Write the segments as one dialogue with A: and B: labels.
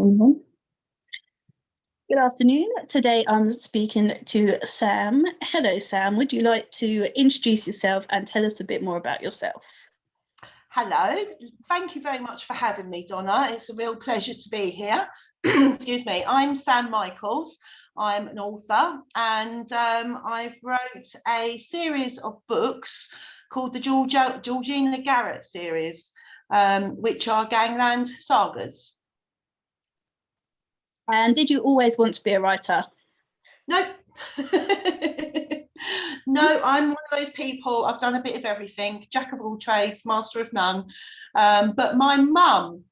A: Mhm. Good afternoon. Today I'm speaking to Sam. Hello, Sam. Would you like to introduce yourself and tell us a bit more about yourself?
B: Hello, thank you very much for having me, Donna. It's a real pleasure to be here. Excuse me, I'm Sam Michaels. I'm an author and I've wrote a series of books called the Georgina Garrett series, which are gangland sagas.
A: And did you always want to be a writer?
B: No. No, I'm one of those people, I've done a bit of everything, jack of all trades, master of none. But my mum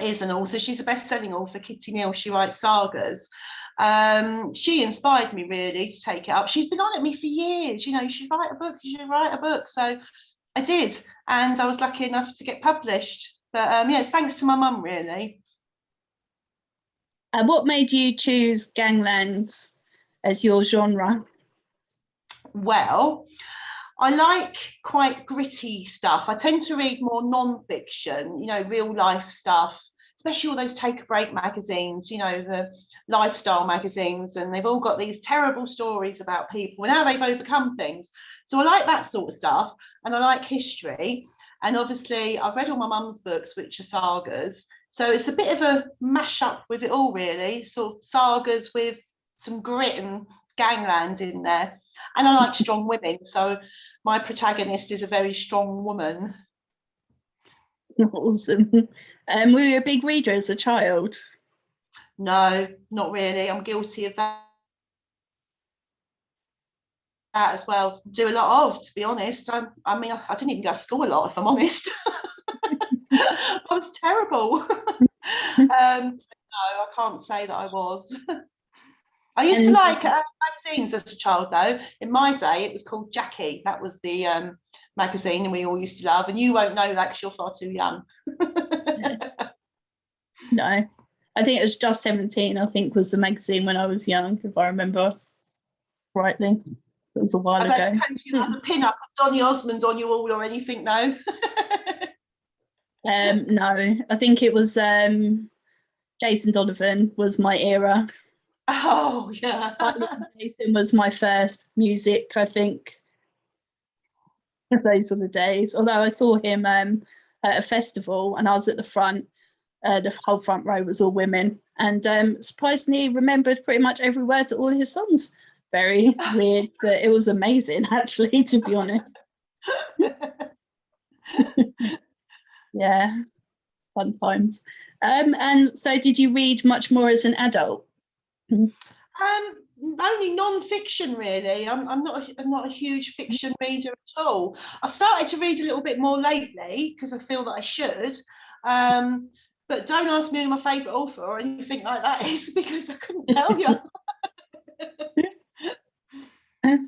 B: is an author. She's a best-selling author, Kitty Neal. She writes sagas. She inspired me really to take it up. She's been on at me for years. You should write a book, you should write a book. So I did, and I was lucky enough to get published. But yeah, thanks to my mum really.
A: And what made you choose gangland as your genre?
B: Well, I like quite gritty stuff. I tend to read more non-fiction, real life stuff, especially all those Take a Break magazines, the lifestyle magazines, and they've all got these terrible stories about people and how they've overcome things. So I like that sort of stuff, and I like history. And obviously, I've read all my mum's books, which are sagas. So it's a bit of a mash-up with it all, really, sort of sagas with some grit and gangland in there. And I like strong women, so my protagonist is a very strong woman.
A: Awesome. Were you a big reader as a child?
B: No, not really. I'm guilty of that as well. Do a lot of, to be honest. I mean, I didn't even go to school a lot, if I'm honest. I was terrible. No, I can't say that I was. I used to like magazines as a child, though. In my day, it was called Jackie. That was the magazine, and we all used to love. And you won't know that because you're far too young.
A: No, I think it was Just 17, I think, was the magazine when I was young, if I remember rightly. It was a while ago.
B: I don't think you have a pin-up of Donny Osmond on your wall or anything, no?
A: No, I think it was Jason Donovan was my era.
B: Oh, yeah.
A: Jason was my first music, I think. Those were the days. Although I saw him at a festival and I was at the front, the whole front row was all women, and surprisingly remembered pretty much every word to all his songs. Very weird, but it was amazing, actually, to be honest. Yeah, fun times. And so did you read much more as an adult?
B: Only non-fiction really. I'm not a huge fiction reader at all. I've started to read a little bit more lately because I feel that I should. But don't ask me who my favourite author or anything like that is, because I couldn't tell you.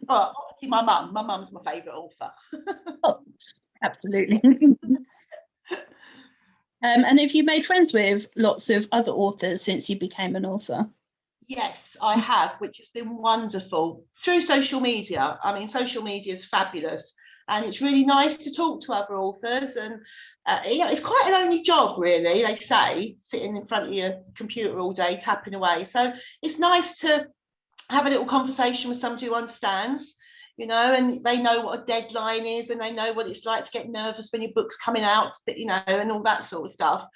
B: Well, obviously my mum. My mum's my favourite author.
A: Oh, absolutely. And have you made friends with lots of other authors since you became an author?
B: Yes, I have, which has been wonderful through social media. I mean, social media is fabulous, and it's really nice to talk to other authors. And it's quite a lonely job, really. They say sitting in front of your computer all day tapping away. So it's nice to have a little conversation with somebody who understands, and they know what a deadline is, and they know what it's like to get nervous when your book's coming out, and all that sort of stuff.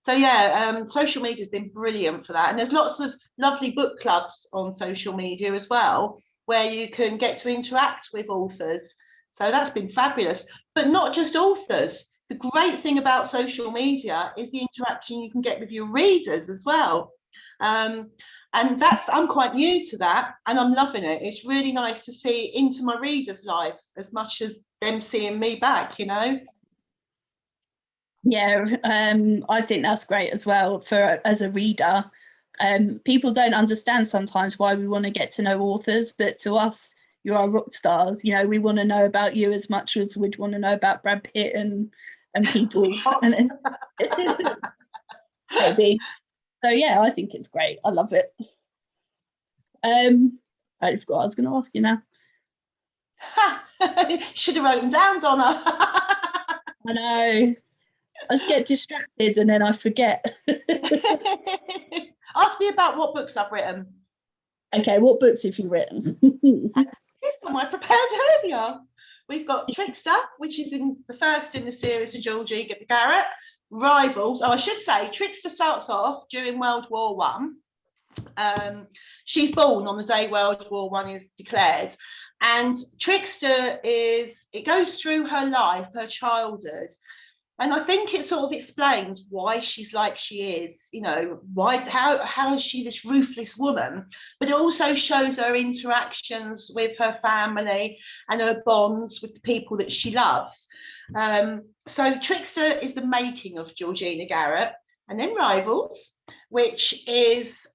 B: So yeah, social media has been brilliant for that, and there's lots of lovely book clubs on social media as well, where you can get to interact with authors. So that's been fabulous. But not just authors. The great thing about social media is the interaction you can get with your readers as well. And I'm quite new to that, and I'm loving it. It's really nice to see into my readers' lives as much as them seeing me back,
A: Yeah, I think that's great as well for as a reader. People don't understand sometimes why we want to get to know authors, but to us, you are rock stars. We want to know about you as much as we'd want to know about Brad Pitt and people. Maybe. So yeah, I think it's great. I love it. I forgot I was going to ask you now.
B: Should have written down, Donna.
A: I know. I just get distracted and then I forget.
B: Ask me about what books I've written.
A: Okay, what books have you written?
B: Here's one I prepared earlier. We've got Trickster, which is in the first in the series of Georgina Garrett. Rivals. Oh, I should say, Trickster starts off during World War One. She's born on the day World War One is declared, and Trickster it goes through her life, her childhood, and I think it sort of explains why she's like she is, you know, how is she this ruthless woman, but it also shows her interactions with her family and her bonds with the people that she loves. So Trickster is the making of Georgina Garrett, and then Rivals, which is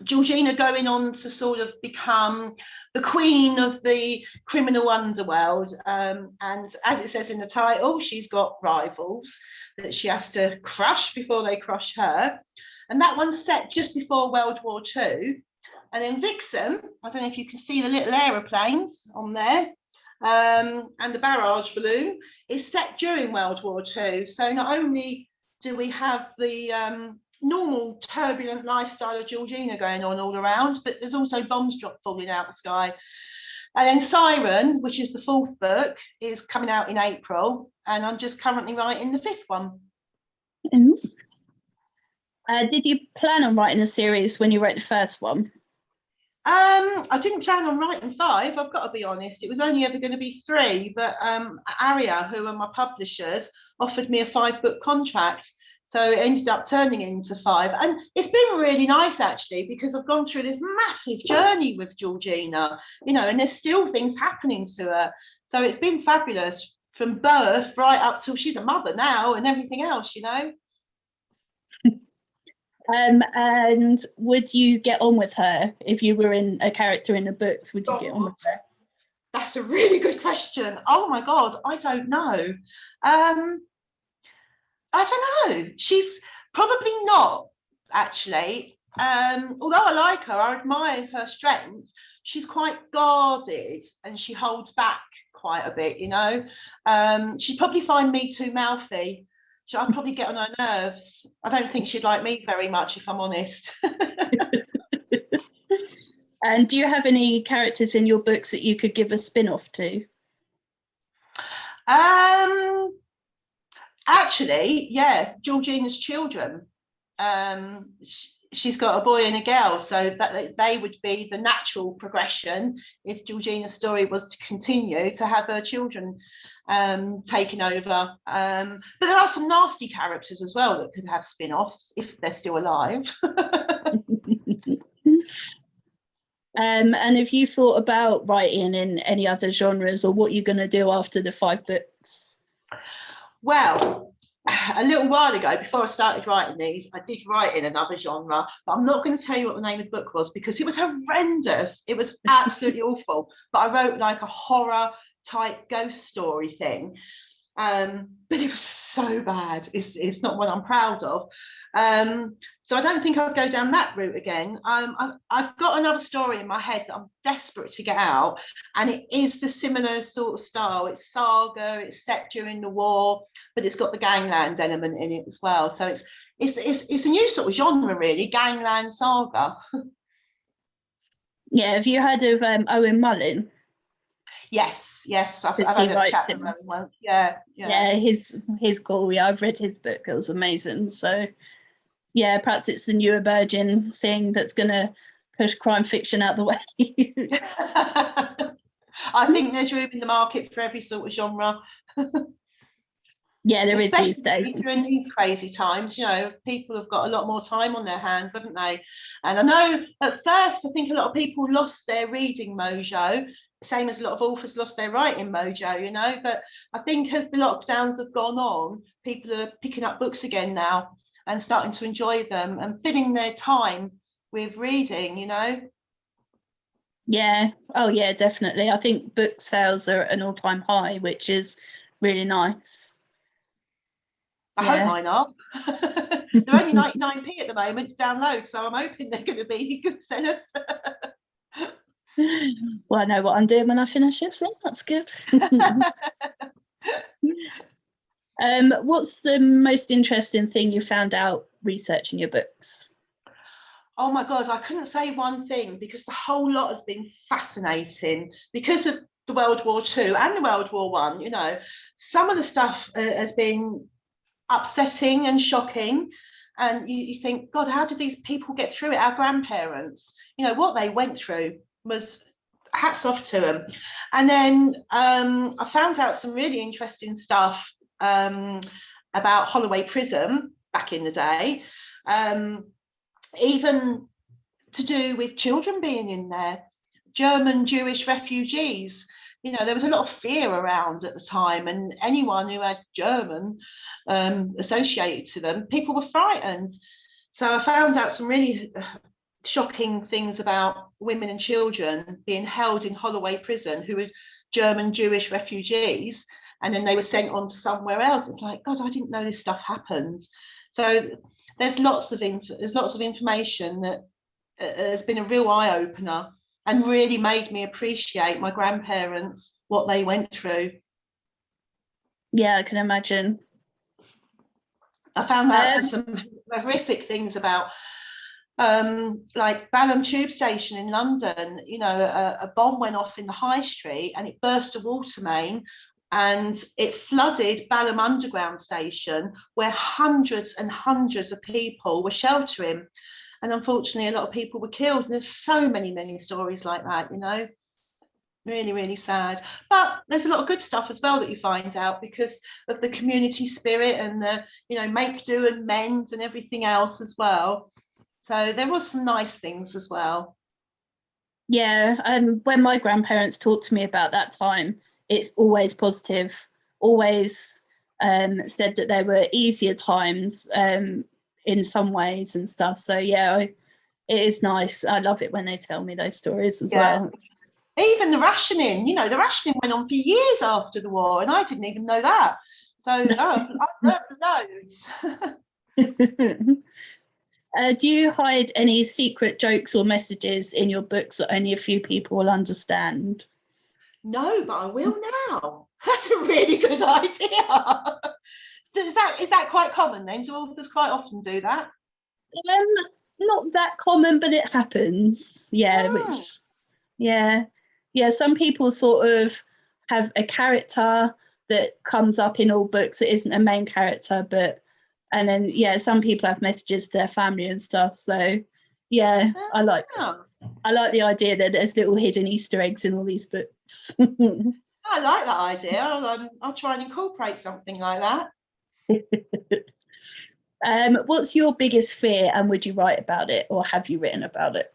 B: Georgina going on to sort of become the queen of the criminal underworld. And as it says in the title, she's got rivals that she has to crush before they crush her. And that one's set just before World War II. And then Vixen, I don't know if you can see the little aeroplanes on there, and the barrage balloon is set during World War II. So not only do we have the normal turbulent lifestyle of Georgina going on all around, but there's also bombs falling out the sky. And then Siren, which is the fourth book, is coming out in April, and I'm just currently writing the fifth one.
A: Did you plan on writing a series when you wrote the first one?
B: I didn't plan on writing 5, I've got to be honest. It was only ever going to be 3, but Aria, who are my publishers, offered me a 5-book contract. So it ended up turning into 5. And it's been really nice, actually, because I've gone through this massive journey with Georgina, you know, and there's still things happening to her. So it's been fabulous from birth right up till she's a mother now and everything else, you know.
A: And would you get on with her if you were in a character in the books? Would you get on with her?
B: That's a really good question. Oh my God, I don't know. I don't know. She's probably not, actually. Although I like her, I admire her strength. She's quite guarded and she holds back quite a bit, you know. She'd probably find me too mouthy. I'd probably get on her nerves. I don't think she'd like me very much, if I'm honest.
A: And do you have any characters in your books that you could give a spin-off to?
B: Actually, yeah, Georgina's children. She's got a boy and a girl, so that they would be the natural progression if Georgina's story was to continue, to have her children taken over. But there are some nasty characters as well that could have spin-offs if they're still alive.
A: And have you thought about writing in any other genres, or what you're going to do after the 5 books?
B: Well, a little while ago, before I started writing these, I did write in another genre, but I'm not going to tell you what the name of the book was because it was horrendous. It was absolutely awful. But I wrote like a horror type ghost story thing. But it was so bad. It's not one I'm proud of. So I don't think I'll go down that route again. I've got another story in my head that I'm desperate to get out, and it is the similar sort of style. It's saga, it's set during the war, but it's got the gangland element in it as well. So it's a new sort of genre, really, gangland saga.
A: Yeah, have you heard of Owen Mullin?
B: Yes, I've had a chat with him once. Yeah,
A: he's cool. Yeah, I've read his book. It was amazing. So yeah, perhaps it's the newer Virgin thing that's going to push crime fiction out the way.
B: I think there's room in the market for every sort of genre.
A: Yeah, there is these days.
B: During these crazy times, you know, people have got a lot more time on their hands, haven't they? And I know at first, I think a lot of people lost their reading mojo, same as a lot of authors lost their writing mojo, you know. But I think as the lockdowns have gone on, people are picking up books again now and starting to enjoy them and filling their time with reading, you know.
A: Yeah, oh yeah, definitely. I think book sales are at an all-time high, which is really nice.
B: I hope mine are. They're only 99p at the moment to download, so I'm hoping they're going to be good sellers.
A: Well, I know what I'm doing when I finish this, so that's good. What's the most interesting thing you found out researching your books?
B: Oh my God, I couldn't say one thing because the whole lot has been fascinating because of the World War II and the World War One. You know, some of the stuff has been upsetting and shocking. And you think, God, how did these people get through it? Our grandparents, you know, what they went through was hats off to them. And then I found out some really interesting stuff about Holloway Prison back in the day. Even to do with children being in there, German Jewish refugees. You know, there was a lot of fear around at the time, and anyone who had German associated to them, people were frightened. So I found out some really shocking things about women and children being held in Holloway Prison who were German Jewish refugees, and then they were sent on to somewhere else. It's like, God, I didn't know this stuff happened. So there's lots of information that has been a real eye-opener and really made me appreciate my grandparents, what they went through.
A: Yeah, I can imagine.
B: I found out some horrific things about like Balham Tube Station in London. You know, a bomb went off in the high street and it burst a water main and it flooded Balham Underground Station, where hundreds and hundreds of people were sheltering. And unfortunately, a lot of people were killed. And there's so many stories like that, you know, really, really sad. But there's a lot of good stuff as well that you find out because of the community spirit and the, you know, make do and mend and everything else as well. So there was some nice things as well.
A: Yeah, when my grandparents talk to me about that time, it's always positive, always said that there were easier times in some ways and stuff. So yeah, it is nice. I love it when they tell me those stories as well.
B: Even the rationing, you know, the rationing went on for years after the war, and I didn't even know that. So I've learned loads.
A: Do you hide any secret jokes or messages in your books that only a few people will understand?
B: No, but I will now. That's a really good idea. Is that quite common then? Do authors quite often do that?
A: Not that common, but it happens. Yeah, some people sort of have a character that comes up in all books. It isn't a main character, and then some people have messages to their family and stuff. So yeah, I like the idea that there's little hidden Easter eggs in all these books.
B: I like that idea. I'll try and incorporate something like that.
A: What's your biggest fear, and would you write about it, or have you written about it?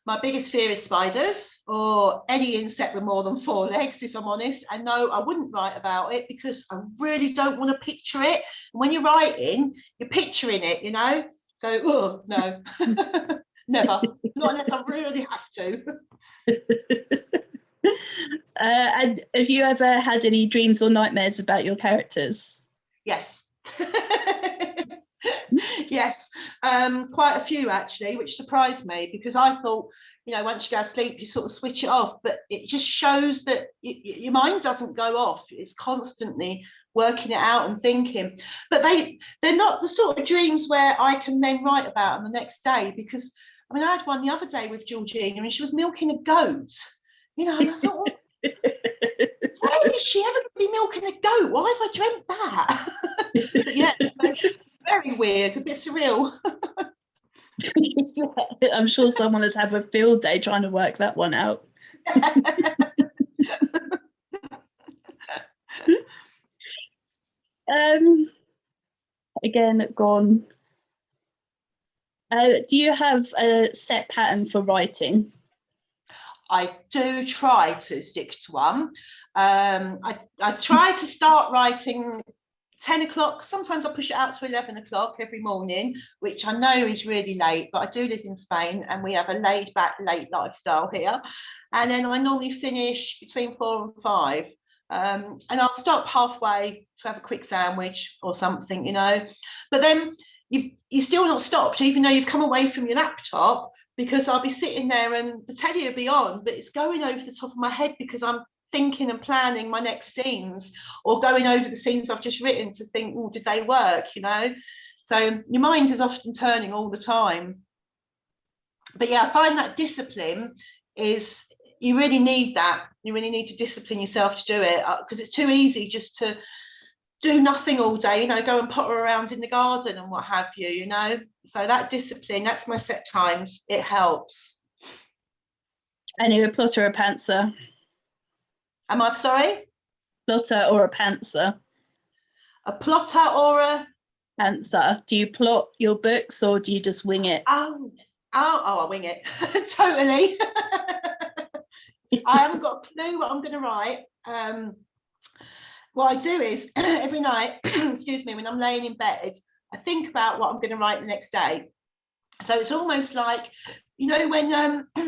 B: My biggest fear is spiders or any insect with more than 4 legs, if I'm honest. And no, I wouldn't write about it because I really don't want to picture it. When you're writing, you're picturing it, you know? So, no, never. Not unless I really have to.
A: And have you ever had any dreams or nightmares about your characters?
B: Yes. Yes, quite a few actually, which surprised me because I thought, you know, once you go to sleep, you sort of switch it off, but it just shows that your mind doesn't go off. It's constantly working it out and thinking. But they're not the sort of dreams where I can then write about them the next day, because I mean, I had one the other day with Georgina and she was milking a goat, you know, and I thought, why is she ever going to be milking a goat? Why have I dreamt that? Yeah, very weird, a bit surreal.
A: I'm sure someone has had a field day trying to work that one out. Again, gone. Do you have a set pattern for writing?
B: I do try to stick to one. I try to start writing 10 o'clock. Sometimes I push it out to 11 o'clock every morning, which I know is really late, but I do live in Spain and we have a laid back late lifestyle here. And then I normally finish between 4 and 5. And I'll stop halfway to have a quick sandwich or something, you know. But then you're still not stopped, even though you've come away from your laptop, because I'll be sitting there and the telly will be on, but it's going over the top of my head because I'm thinking and planning my next scenes, or going over the scenes I've just written to think, oh, did they work, you know? So your mind is often turning all the time. But yeah, I find that discipline is, you really need that. You really need to discipline yourself to do it, because it's too easy just to do nothing all day, you know, go and potter around in the garden and what have you, you know. So that discipline, that's my set times, it helps.
A: And you're a plotter or a pantser?
B: Am I sorry?
A: Plotter or a pantser?
B: A plotter or a
A: Pantser. Do you plot your books or do you just wing it?
B: Oh, I wing it. Totally. I haven't got a clue what I'm going to write. What I do is every night, excuse me, when I'm laying in bed, I think about what I'm going to write the next day. So it's almost like, you know, when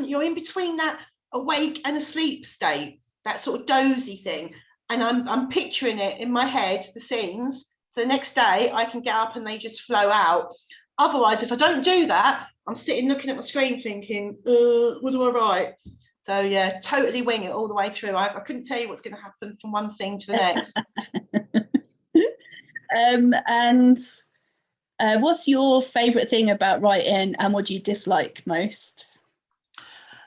B: you're in between that awake and asleep state, that sort of dozy thing, and I'm picturing it in my head, the scenes. So the next day I can get up and they just flow out. Otherwise, if I don't do that, I'm sitting looking at my screen thinking, what do I write? So yeah, totally wing it all the way through. I couldn't tell you what's going to happen from one scene to the next.
A: And what's your favourite thing about writing, and what do you dislike most?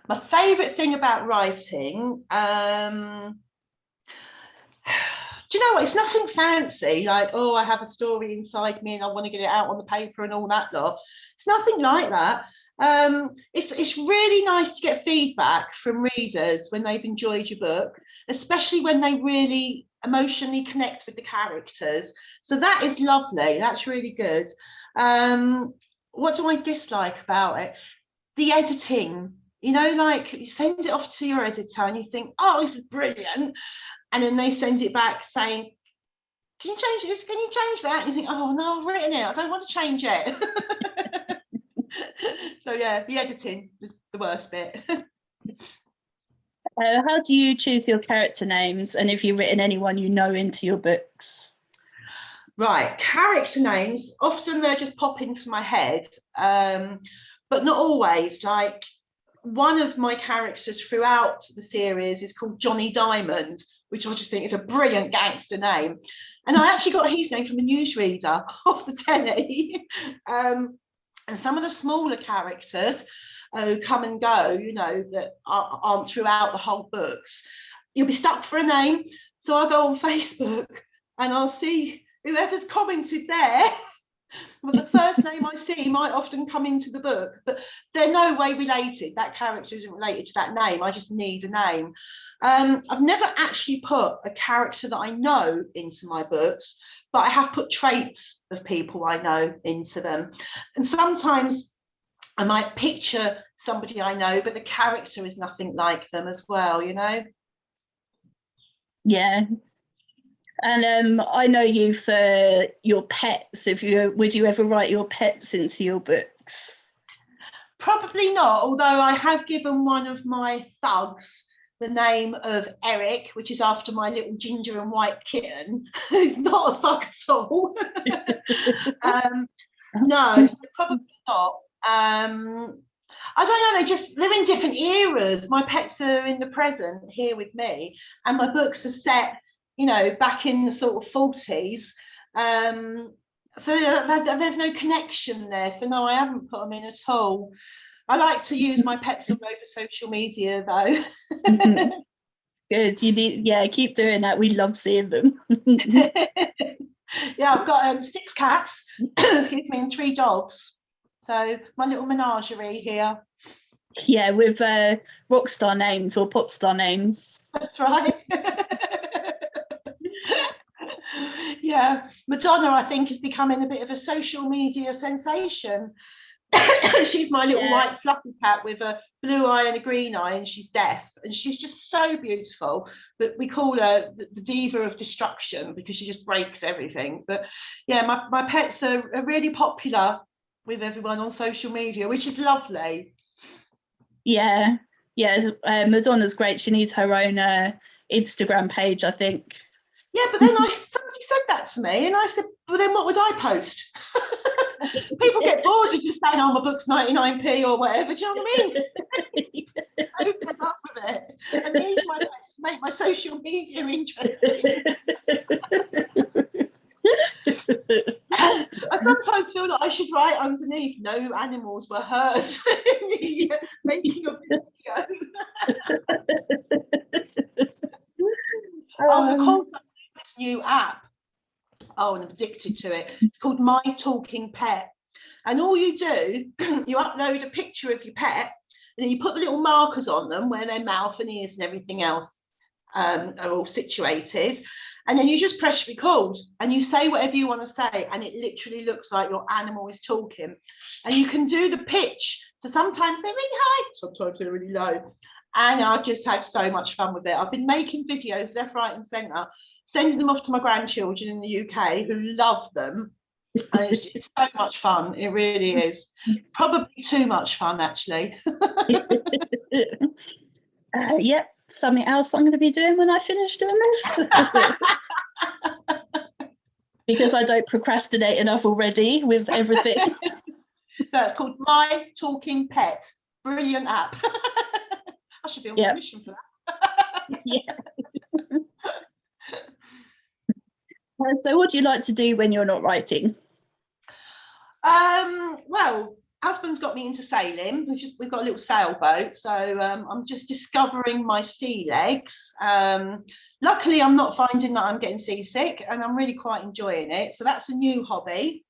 B: My favourite thing about writing, do you know what? It's nothing fancy, like, oh, I have a story inside me and I want to get it out on the paper and all that lot. It's nothing like that. It's really nice to get feedback from readers when they've enjoyed your book, especially when they really emotionally connect with the characters. So that is lovely. That's really good. What do I dislike about it? The editing. You know, like you send it off to your editor and you think, oh, this is brilliant. And then they send it back saying, can you change this? Can you change that? And you think, oh no, I've written it. I don't want to change it. So yeah, the editing is the worst bit.
A: How do you choose your character names, and if you've written anyone you know into your books?
B: Right, character names, often they're just pop into my head, but not always. Like, one of my characters throughout the series is called Johnny Diamond, which I just think is a brilliant gangster name. And I actually got his name from a newsreader off the telly. And some of the smaller characters who come and go, you know, that aren't throughout the whole books, you'll be stuck for a name. So I'll go on Facebook and I'll see whoever's commented there. Well, the first name I see might often come into the book, but they're no way related. That character isn't related to that name. I just need a name. I've never actually put a character that I know into my books, but I have put traits of people I know into them. And sometimes I might picture somebody I know, but the character is nothing like them as well, you know?
A: Yeah. And I know you for your pets. Would you ever write your pets into your books?
B: Probably not, although I have given one of my thugs the name of Eric, which is after my little ginger and white kitten, who's not a thug at all. No, so probably not. I don't know, they're in different eras. My pets are in the present here with me, and my books are set, you know, back in the sort of 40s. So there's no connection there. So no, I haven't put them in at all. I like to use my pets all over social media though.
A: Good. Keep doing that. We love seeing them.
B: Yeah, I've got 6 cats, excuse me, and 3 dogs. So my little menagerie here.
A: Yeah, with rock star names or pop star names.
B: That's right. Yeah, Madonna, I think, is becoming a bit of a social media sensation. She's my little white fluffy cat with a blue eye and a green eye, and she's deaf, and she's just so beautiful. But we call her the diva of destruction because she just breaks everything. But yeah, my pets are really popular with everyone on social media, which is lovely.
A: Yeah, Madonna's great. She needs her own Instagram page, I think.
B: Yeah, but then somebody said that to me, and I said, well, then what would I post? People get bored of just saying, oh, my book's 99p or whatever. Do you know what I mean? So fed up with it. I need my best to make my social media interesting. I sometimes feel like I should write underneath, no animals were hurt in the making of this video. Of course, this new app. Oh, and I'm addicted to it. It's called My Talking Pet. And all you do, you upload a picture of your pet, and then you put the little markers on them where their mouth and ears and everything else are all situated. And then you just press record and you say whatever you want to say, and it literally looks like your animal is talking. And you can do the pitch. So sometimes they're really high, sometimes they're really low. And I've just had so much fun with it. I've been making videos left, right, and centre, sending them off to my grandchildren in the UK who love them. And it's just so much fun. It really is. Probably too much fun, actually.
A: Yep. Something else I'm going to be doing when I finish doing this. Because I don't procrastinate enough already with everything.
B: That's called My Talking Pet. Brilliant app. I should be on commission for that.
A: Yeah. So what do you like to do when you're not writing?
B: Well, husband's got me into sailing. We've got a little sailboat, so I'm just discovering my sea legs. Luckily, I'm not finding that I'm getting seasick, and I'm really quite enjoying it. So that's a new hobby.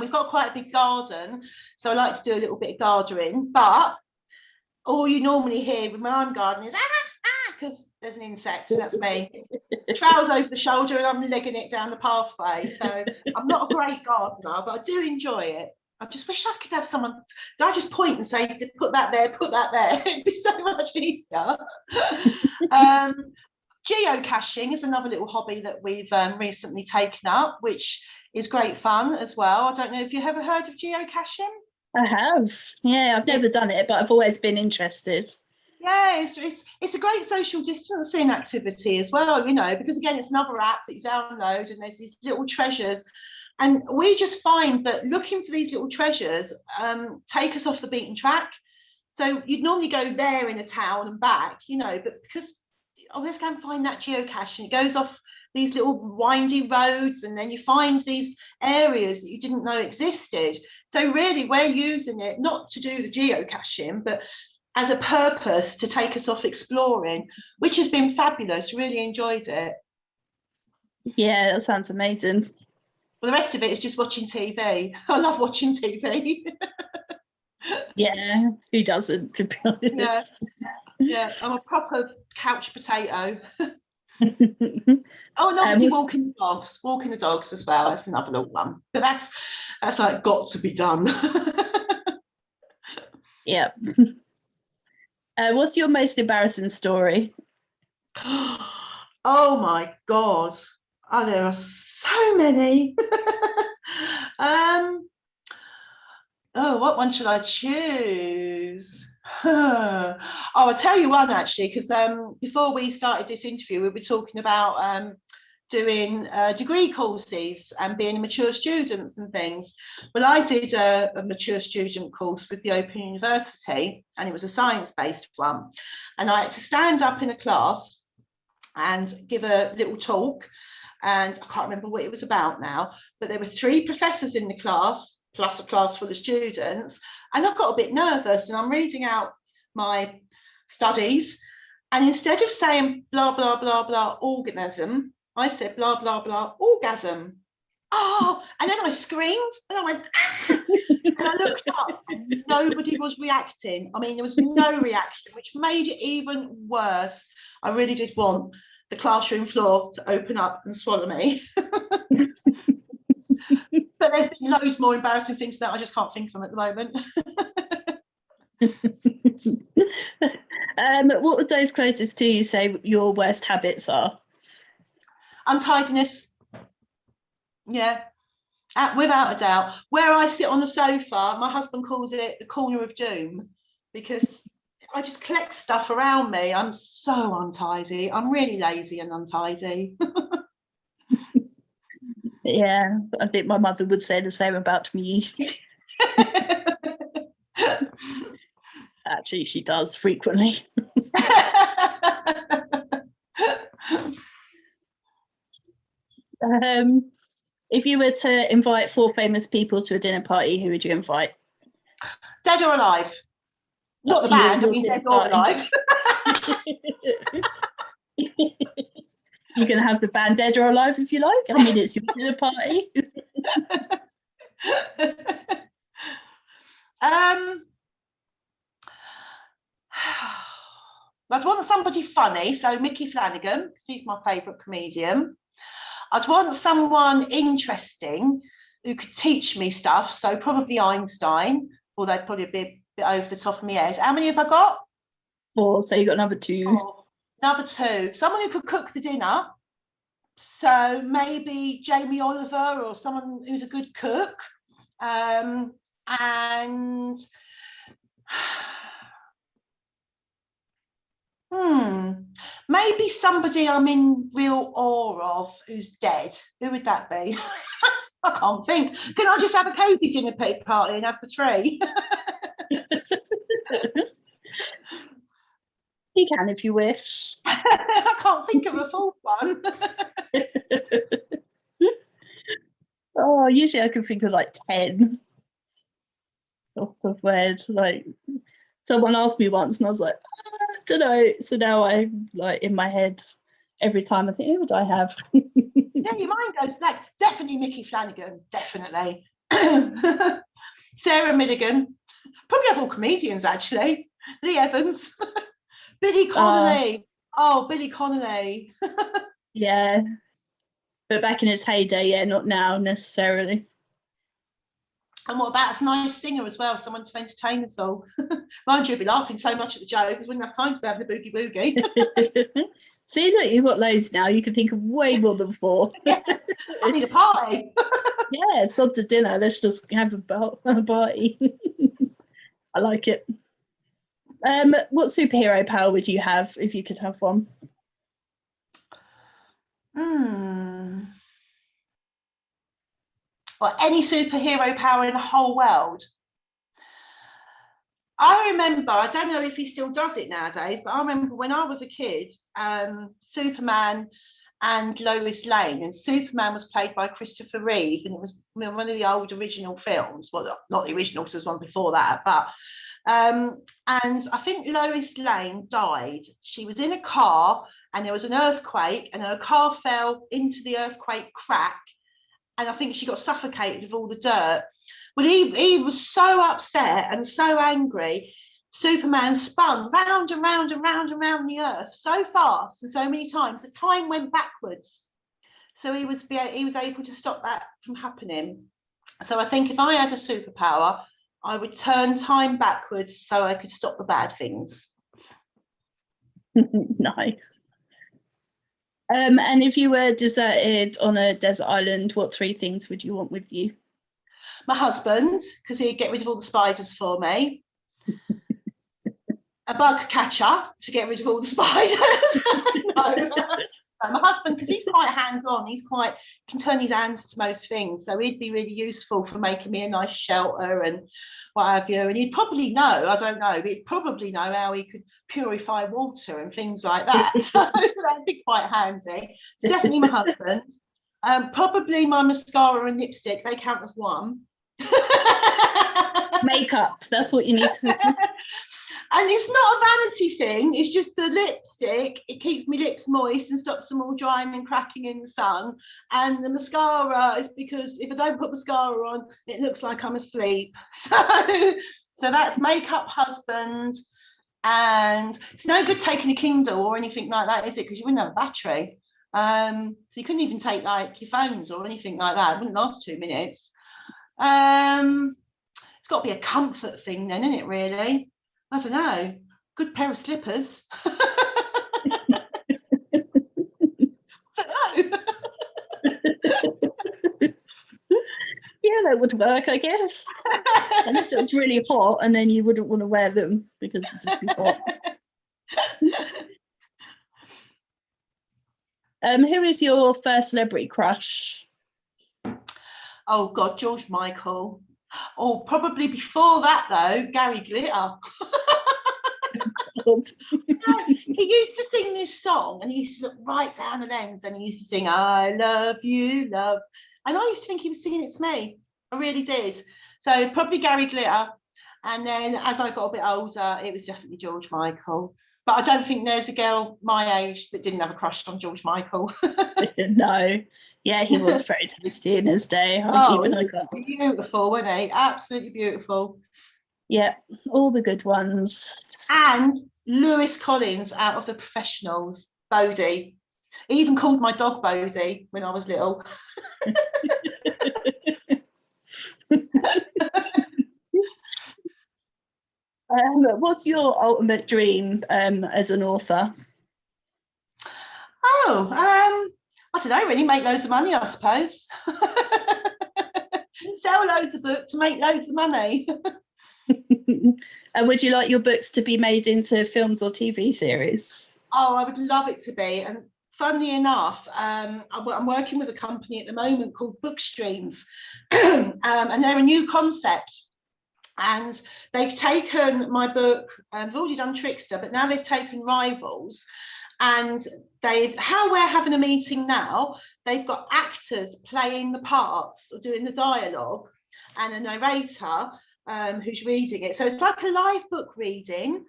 B: We've got quite a big garden, so I like to do a little bit of gardening. But all you normally hear when I'm gardening is because there's an insect, and that's me. Trousers over the shoulder, and I'm legging it down the pathway. So I'm not a great gardener, but I do enjoy it. I just wish I could have someone. I just point and say, "Put that there, put that there." It'd be so much easier. Geocaching is another little hobby that we've recently taken up, which is great fun as well. I don't know if you've ever heard of geocaching.
A: I have. Yeah, I've never done it, but I've always been interested.
B: Yeah, it's a great social distancing activity as well, you know, because again, it's another app that you download and there's these little treasures. And we just find that looking for these little treasures take us off the beaten track. So you'd normally go there in a town and back, you know, but because let's go and find that geocache, and it goes off these little windy roads, and then you find these areas that you didn't know existed. So really, we're using it not to do the geocaching, but as a purpose to take us off exploring, which has been fabulous. Really enjoyed it.
A: Yeah, that sounds amazing.
B: Well, the rest of it is just watching TV. I love watching TV.
A: Yeah, who doesn't, to be honest?
B: Yeah, I'm a proper couch potato. Oh, and obviously walking the dogs as well. That's another little one, but that's like got to be done.
A: Yeah. What's your most embarrassing story?
B: Oh my God. Oh, there are so many. What one should I choose? I'll tell you one actually, because before we started this interview, we were talking about doing degree courses and being mature students and things. Well, I did a mature student course with the Open University, and it was a science-based one. And I had to stand up in a class and give a little talk, and I can't remember what it was about now, but there were 3 professors in the class, plus a class full of students, and I got a bit nervous, and I'm reading out my studies, and instead of saying blah, blah, blah, blah, organism, I said blah, blah, blah, orgasm. Oh, and then I screamed, and I went, ah! And I looked up, and nobody was reacting. I mean, there was no reaction, which made it even worse. I really did want the classroom floor to open up and swallow me. But there's been loads more embarrassing things that I just can't think of them at the moment.
A: What would those closest to you say your worst habits are?
B: Untidiness. Yeah, without a doubt. Where I sit on the sofa, my husband calls it the corner of doom, because I just collect stuff around me. I'm so untidy. I'm really lazy and untidy.
A: Yeah, I think my mother would say the same about me. Actually, she does frequently. If you were to invite 4 famous people to a dinner party, who would you invite?
B: Dead or alive? Not the
A: To you,
B: band, I
A: your
B: mean
A: dinner
B: dead or
A: party.
B: alive.
A: You can have the band Dead or Alive if you like. I mean, it's your dinner party.
B: I'd want somebody funny, so Mickey Flanagan, because he's my favourite comedian. I'd want someone interesting who could teach me stuff, so probably Einstein, although they'd probably be a bit over the top of my head. How many have I got?
A: 4, so you got another 2.
B: Oh, another 2. Someone who could cook the dinner. So maybe Jamie Oliver or someone who's a good cook. And maybe somebody I'm in real awe of who's dead. Who would that be? I can't think. Can I just have a cozy dinner party and have the 3?
A: You can if you wish.
B: I can't think of a 4th one.
A: Oh, usually I can think of like 10 off the top of my head. Like, someone asked me once and I was like, I don't know. So now I like in my head every time I think, who would I have?
B: Yeah, your mind goes like definitely Mickey Flanagan, definitely. Sarah Milligan, probably have all comedians actually. Lee Evans, Billy Connolly. Billy Connolly.
A: Yeah, but back in his heyday, yeah, not now necessarily.
B: And what about a nice singer as well, someone to entertain us all? Mind you, you'll be laughing so much at the jokes, wouldn't have time to be having the boogie boogie.
A: See, look, you've got loads now. You can think of way more than 4.
B: Yeah, I need a party.
A: Yeah, sod to dinner. Let's just have a party. I like it. What superhero power would you have if you could have one?
B: Or any superhero power in the whole world. I remember, I don't know if he still does it nowadays, but I remember when I was a kid, Superman and Lois Lane, and Superman was played by Christopher Reeve, and it was one of the old original films. Well, not the original, because there's one before that, but and I think Lois Lane died. She was in a car and there was an earthquake and her car fell into the earthquake crack, and I think she got suffocated with all the dirt. Well, he was so upset and so angry. Superman spun round and round and round and round the earth so fast and so many times that time went backwards. So he was able to stop that from happening. So I think if I had a superpower, I would turn time backwards so I could stop the bad things.
A: Nice. And if you were deserted on a desert island, what 3 things would you want with you?
B: My husband, because he'd get rid of all the spiders for me. A bug catcher to get rid of all the spiders. No. My husband, because he's quite hands-on, can turn his hands to most things, so he'd be really useful for making me a nice shelter and what have you. And he'd probably know, I don't know, but he'd probably know how he could purify water and things like that. So that'd be quite handy. It's definitely my husband. Probably my mascara and lipstick, they count as one.
A: Makeup, that's what you need to say.
B: And it's not a vanity thing, it's just the lipstick. It keeps my lips moist and stops them all drying and cracking in the sun. And the mascara is because if I don't put mascara on, it looks like I'm asleep. So that's makeup, husband. And it's no good taking a Kindle or anything like that, is it? Because you wouldn't have a battery. So you couldn't even take like your phones or anything like that. It wouldn't last 2 minutes. It's got to be a comfort thing then, isn't it, really? I don't know. Good pair of slippers. I don't know.
A: Yeah, that would work, I guess. And if it's really hot, and then you wouldn't want to wear them because it'd just be hot. Who is your first celebrity crush?
B: Oh God, George Michael. Oh, probably before that though, Gary Glitter. He used to sing this song and he used to look right down the lens and he used to sing, I love you, love. And I used to think he was singing It's Me. I really did. So probably Gary Glitter. And then as I got a bit older, it was definitely George Michael. But I don't think there's a girl my age that didn't have a crush on George Michael.
A: No. Yeah, he was very tasty in his day.
B: Oh, beautiful, wasn't he? Absolutely beautiful.
A: Yeah, all the good ones.
B: And Lewis Collins out of The Professionals, Bodie. He even called my dog Bodie when I was little.
A: What's your ultimate dream as an author?
B: Oh, I don't know, really make loads of money, I suppose. Sell loads of books to make loads of money.
A: And would you like your books to be made into films or TV series?
B: Oh, I would love it to be. And funnily enough, I'm working with a company at the moment called Bookstreams, and they're a new concept. And they've taken my book, they've already done Trickster, but now they've taken Rivals. And how we're having a meeting now, they've got actors playing the parts or doing the dialogue, and a narrator who's reading it. So it's like a live book reading,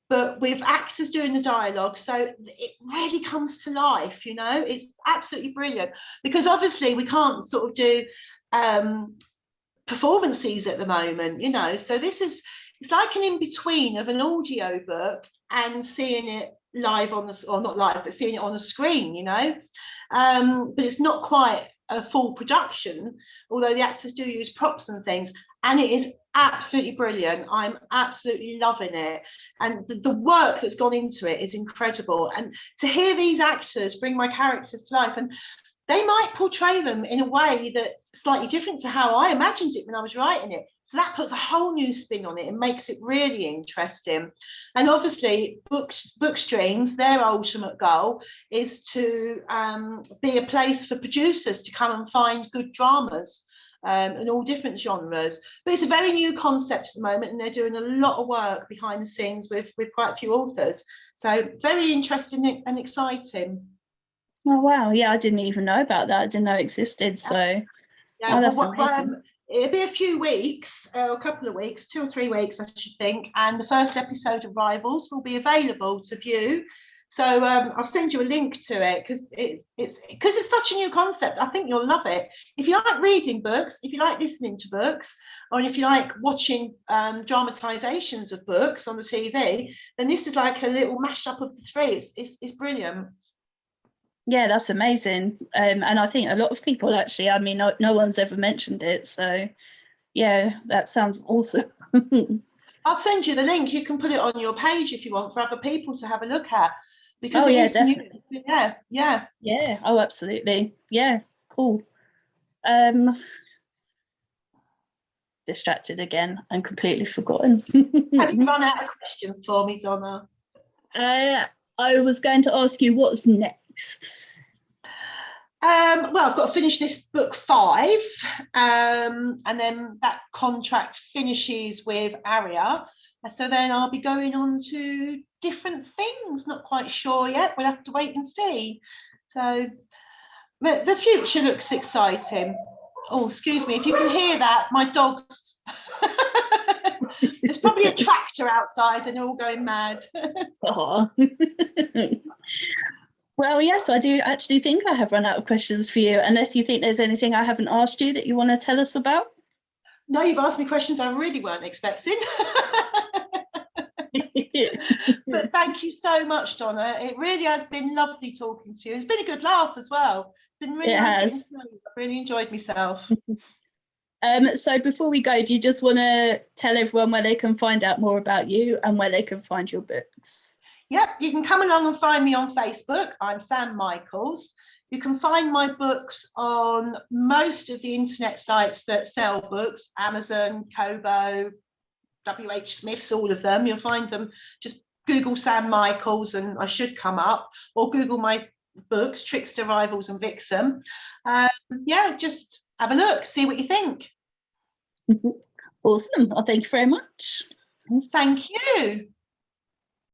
B: but with actors doing the dialogue. So it really comes to life, you know. It's absolutely brilliant, because obviously we can't sort of do performances at the moment, you know. So it's like an in-between of an audio book and seeing it live on the, or not live, but seeing it on the screen, you know. But it's not quite a full production, although the actors do use props and things, and it is absolutely brilliant. I'm absolutely loving it, and the work that's gone into it is incredible. And to hear these actors bring my characters to life, and they might portray them in a way that's slightly different to how I imagined it when I was writing it. So that puts a whole new spin on it and makes it really interesting. And obviously, Bookstreams, their ultimate goal is to be a place for producers to come and find good dramas in all different genres. But it's a very new concept at the moment, and they're doing a lot of work behind the scenes with quite a few authors. So very interesting and exciting.
A: Oh wow, yeah, I didn't even know about that. I didn't know it existed. So
B: yeah,
A: that's amazing.
B: It'll be a few weeks, a couple of weeks, 2 or 3 weeks, I should think. And the first episode of Rivals will be available to view. So I'll send you a link to it, because it's such a new concept. I think you'll love it. If you like reading books, if you like listening to books, or if you like watching dramatizations of books on the TV, then this is like a little mashup of the three. It's brilliant.
A: Yeah, that's amazing. And I think a lot of people actually, I mean, no one's ever mentioned it. So yeah, that sounds awesome.
B: I'll send you the link. You can put it on your page if you want, for other people to have a look at. Because
A: yeah, definitely.
B: New.
A: Yeah. Oh, absolutely. Yeah, cool. Distracted again and completely forgotten.
B: Have you run out of questions for me, Donna?
A: I was going to ask you what's next.
B: Well, I've got to finish this book 5, and then that contract finishes with Aria. So then I'll be going on to different things. Not quite sure yet. We'll have to wait and see. So, but the future looks exciting. Oh, excuse me, if you can hear that, my dog's. There's probably a tractor outside and they're all going mad.
A: Well, yes, I do actually think I have run out of questions for you, unless you think there's anything I haven't asked you that you want to tell us about.
B: No, you've asked me questions I really weren't expecting. But thank you so much, Donna. It really has been lovely talking to you. It's been a good laugh as well. It's been really nice. I've really enjoyed myself.
A: So before we go, do you just want to tell everyone where they can find out more about you and where they can find your books?
B: Yep, you can come along and find me on Facebook. I'm Sam Michaels. You can find my books on most of the internet sites that sell books, Amazon, Kobo, WH Smith's, all of them. You'll find them. Just Google Sam Michaels and I should come up, or Google my books, Trickster, Rivals and Vixen. Yeah, just have a look, see what you think.
A: Awesome. Well, thank you very much.
B: Thank you.